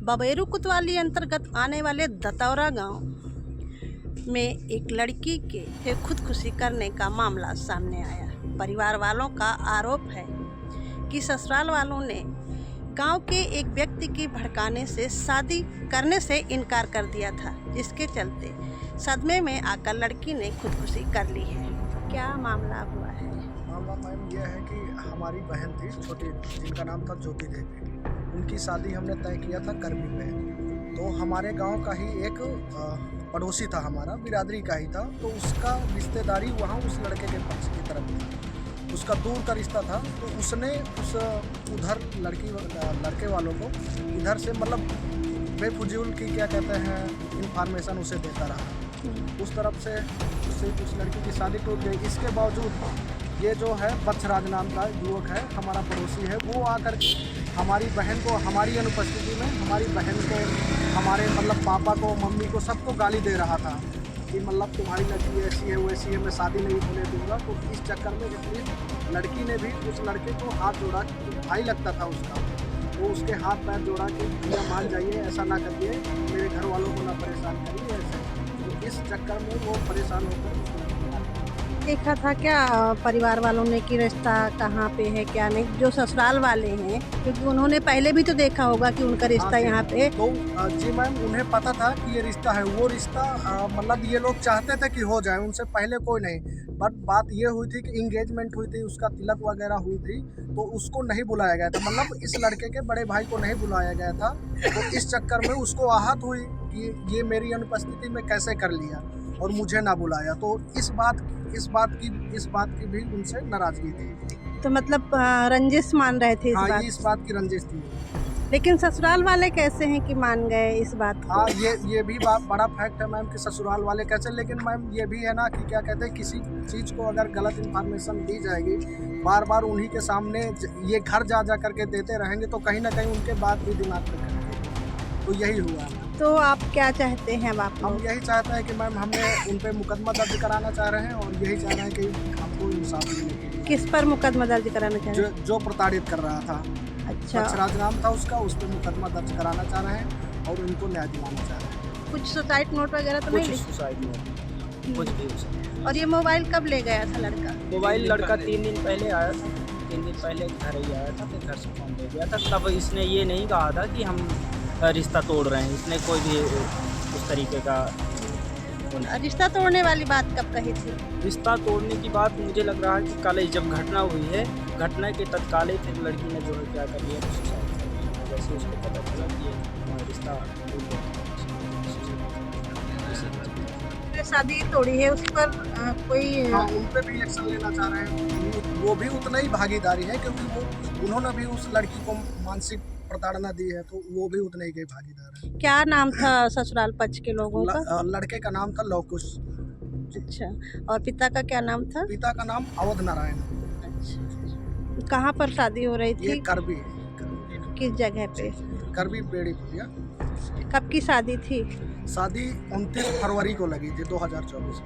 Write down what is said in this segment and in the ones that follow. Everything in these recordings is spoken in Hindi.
बबेरू कोतवाली अंतर्गत आने वाले दतौरा गांव में एक लड़की के खुदकुशी करने का मामला सामने आया। परिवार वालों का आरोप है कि ससुराल वालों ने गांव के एक व्यक्ति की भड़काने से शादी करने से इनकार कर दिया था, जिसके चलते सदमे में आकर लड़की ने खुदकुशी कर ली है। क्या मामला हुआ है? मामला मैम यह है कि हमारी बहन थी छोटी, जिनका नाम था ज्योति देवी। उनकी शादी हमने तय किया था कर्मी में। तो हमारे गांव का ही एक पड़ोसी था, हमारा बिरादरी का ही था। तो उसका रिश्तेदारी वहाँ उस लड़के के पक्ष की तरफ था, उसका दूर का रिश्ता था। तो उसने उस उधर लड़के वालों को इधर से मतलब बेफजूल की क्या कहते हैं इंफॉर्मेशन उसे देता रहा। उस तरफ से उससे उस लड़की की शादी टूट गई। इसके बावजूद ये जो है बत्सराज नाम का युवक है, हमारा पड़ोसी है, वो आकर हमारी बहन को हमारी अनुपस्थिति में हमारी बहन को हमारे मतलब पापा को मम्मी को सबको गाली दे रहा था कि मतलब तुम्हारी लड़की ऐसी है वैसी है, मैं शादी नहीं होने दूंगा। तो इस चक्कर में इसलिए लड़की ने भी उस लड़के को हाथ जोड़ा, भाई लगता था उसका, वो उसके हाथ पैर जोड़ा कि भैया मान जाइए, ऐसा ना करिए, मेरे घर वालों को ना परेशान करिए ऐसे। तो इस चक्कर में वो परेशान होकर देखा था क्या परिवार वालों ने कि रिश्ता कहाँ पे है क्या नहीं, जो ससुराल वाले हैं, क्योंकि उन्होंने पहले भी तो देखा होगा कि उनका रिश्ता यहाँ पे। तो जी मैम, उन्हें पता था कि ये रिश्ता है। वो रिश्ता मतलब ये लोग चाहते थे कि हो जाए, उनसे पहले कोई नहीं। बट बात ये हुई थी कि इंगेजमेंट हुई थी, उसका तिलक वगैरह हुई थी, तो उसको नहीं बुलाया गया था, मतलब इस लड़के के बड़े भाई को नहीं बुलाया गया था। तो इस चक्कर में उसको आहत हुई कि ये मेरी अनुपस्थिति में कैसे कर लिया और मुझे ना बुलाया। तो इस बात की भी उनसे नाराजगी थी। तो मतलब रंजिश मान रहे थे इस बात की रंजिश थी। लेकिन ससुराल वाले कैसे हैं कि मान गए इस बात को? ये भी बात बड़ा फैक्ट है मैम कि ससुराल वाले कैसे। लेकिन मैम ये भी है ना कि क्या कहते हैं, किसी चीज़ को अगर गलत इन्फॉर्मेशन दी जाएगी, बार बार उन्हीं के सामने ये घर जा करके देते रहेंगे, तो कहीं ना कहीं उनके बात भी दिमाग में करेंगे। तो यही हुआ। तो आप क्या चाहते हैं? हम यही चाहते हैं कि मैम हमने उन पर मुकदमा दर्ज कराना चाह रहे हैं और यही चाह रहे हैं कि हमको इंसाफ मिले। किस पर मुकदमा दर्ज कराना चाह रहे हैं? जो प्रताड़ित कर रहा था। अच्छा, बत्सराज नाम था उसका, उस पर मुकदमा दर्ज कराना चाह रहे हैं और उनको न्याय दिलाना चाह रहे हैं। कुछ सुसाइड नोट वगैरह तो नहीं? सुसाइड नोट कुछ भी। और ये मोबाइल कब ले गया था लड़का? मोबाइल लड़का 3 दिन पहले आया था, 3 दिन पहले घर ही आया था, फिर घर से फोन ले गया था। तब इसने ये नहीं कहा था कि हम रिश्ता तोड़ रहे हैं, इसने कोई भी उस तरीके का। रिश्ता तोड़ने वाली बात कब कही थी? रिश्ता तोड़ने की बात मुझे लग रहा है कि कल जब घटना हुई है, घटना के तत्काल ही फिर लड़की ने जो है क्या कर लिया, सुसाइड कर लिया। जैसे उसको पता चला कि ये रिश्ता शादी तोड़ी है, उस पर कोई उन पर भी एक्शन लेना चाह रहे हैं। वो भी उतना ही भागीदारी है, क्योंकि उन्होंने भी उस लड़की को मानसिक प्रताड़ना दी है, तो वो भी उतने ही के भागीदार है। क्या नाम था ससुराल पक्ष के लोगों का? लड़के का नाम था लवकुश। अच्छा, और पिता का क्या नाम था? पिता का नाम अवध नारायण। अच्छा, कहाँ पर शादी हो रही थी? ये करबी। किस जगह पे? करबी बेड़ी पुलिया। कब की शादी थी? शादी 29 फरवरी को लगी थी 2024।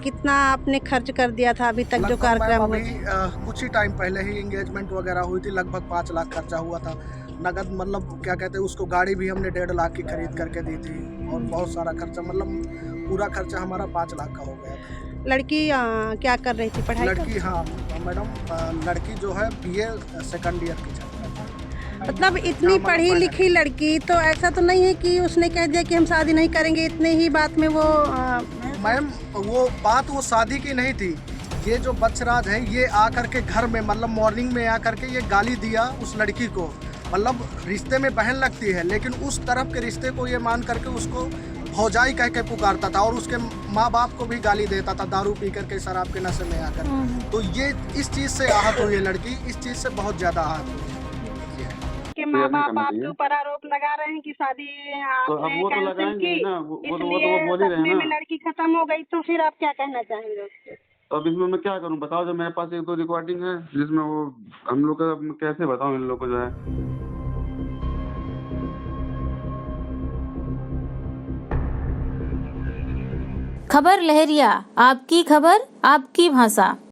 कितना आपने खर्च कर दिया था अभी तक जो कार्यक्रम हुआ? कुछ ही टाइम पहले ही एंगेजमेंट वगैरह हुई थी, लगभग 5 लाख खर्चा हुआ था नगद। मतलब क्या कहते हैं, उसको गाड़ी भी हमने 1.5 लाख की खरीद करके दी थी और बहुत सारा खर्चा, मतलब पूरा खर्चा हमारा 5 लाख का हो गया था। लड़की क्या कर रही थी? पढ़ाई? लड़की, हाँ मैडम, लड़की जो है BA सेकंड ईयर की छात्रा। मतलब इतनी पढ़ी लिखी लड़की, तो ऐसा तो नहीं है कि उसने कह दिया कि हम शादी नहीं करेंगे, इतने ही बात में वो मैम वो शादी की नहीं थी। ये जो बत्सराज है, ये आकर के घर में मतलब मॉर्निंग में आकर के ये गाली दिया उस लड़की को। मतलब रिश्ते में बहन लगती है, लेकिन उस तरफ के रिश्ते को ये मान करके उसको भौजाई कह के पुकारता था और उसके माँ बाप को भी गाली देता था, दारू पी करके, शराब के नशे में आकर। तो ये इस चीज़ से आहत हुई है लड़की, इस चीज़ से बहुत ज़्यादा आहत हुई है। के माँ बाप आपके ऊपर आरोप लगा रहे हैं कि शादी तो अब वो तो लगाएंगे ही ना, वो तो बोल ही रहे हैं ना। लड़की खत्म हो गई, तो फिर आप क्या कहना चाहेंगे उससे? तो अब इसमें मैं क्या करूं बताओ, जब मेरे पास 1-2 रिकॉर्डिंग है जिसमें वो हम लोग का, कैसे बताऊं इन लोगों को जो है। खबर लहरिया, आपकी खबर आपकी भाषा।